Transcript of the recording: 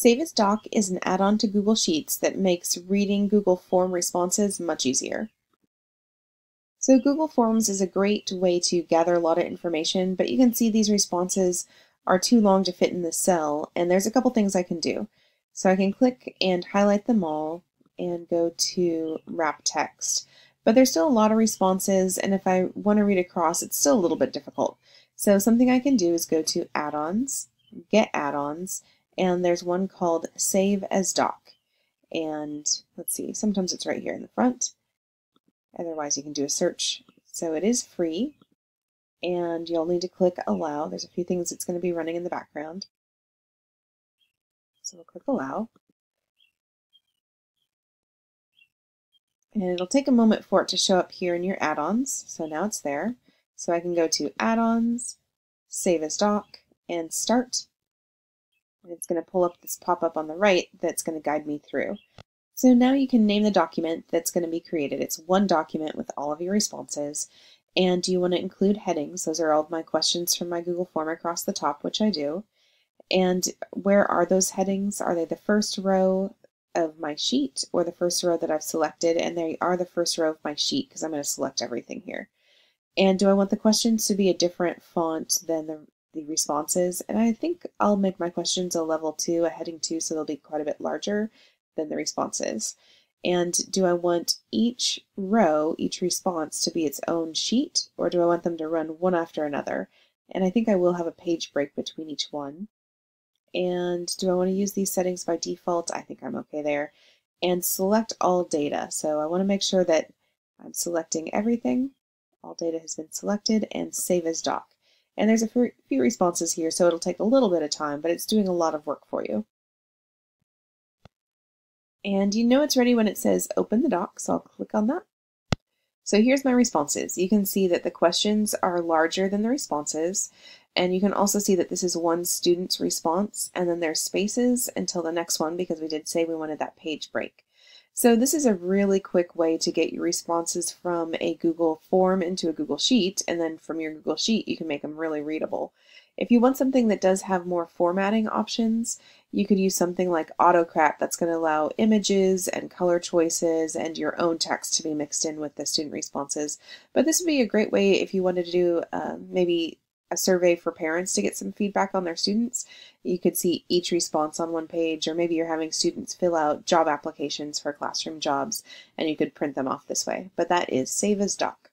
Save as Doc is an add-on to Google Sheets that makes reading Google Form responses much easier. So Google Forms is a great way to gather a lot of information, but you can see these responses are too long to fit in this cell, and there's a couple things I can do. So I can click and highlight them all and go to wrap text. But there's still a lot of responses, and if I want to read across, it's still a little bit difficult. So something I can do is go to Add-ons, Get Add-ons, and there's one called Save as Doc. And let's see, sometimes it's right here in the front. Otherwise, you can do a search. So it is free, and you'll need to click Allow. There's a few things that's going to be running in the background. So we'll click Allow. And it'll take a moment for it to show up here in your add-ons. So now it's there. So I can go to Add-ons, Save as Doc, and Start. And it's going to pull up this pop-up on the right that's going to guide me through. So now you can name the document that's going to be created. It's one document with all of your responses. And you want to include headings. Those are all of my questions from my Google form across the top, which I do. And where are those headings? Are they the first row of my sheet or the first row that I've selected? And they are the first row of my sheet because I'm going to select everything here. And do I want the questions to be a different font than the responses? And I think I'll make my questions a level 2, a heading 2, so they'll be quite a bit larger than the responses. And do I want each row, each response to be its own sheet, or do I want them to run one after another? And I think I will have a page break between each one. And do I want to use these settings by default? I think I'm okay there. And select all data. So I want to make sure that I'm selecting everything. All data has been selected, and Save as Doc. And there's a few responses here, so it'll take a little bit of time, but it's doing a lot of work for you. And you know it's ready when it says Open the Doc, so I'll click on that. So here's my responses. You can see that the questions are larger than the responses, and you can also see that this is one student's response, and then there's spaces until the next one because we did say we wanted that page break. So this is a really quick way to get your responses from a Google form into a Google Sheet, and then from your Google Sheet you can make them really readable. If you want something that does have more formatting options, you could use something like Autocrat that's going to allow images and color choices and your own text to be mixed in with the student responses. But this would be a great way if you wanted to do maybe a survey for parents to get some feedback on their students. You could see each response on one page, or maybe you're having students fill out job applications for classroom jobs and you could print them off this way. But that is Save as Doc.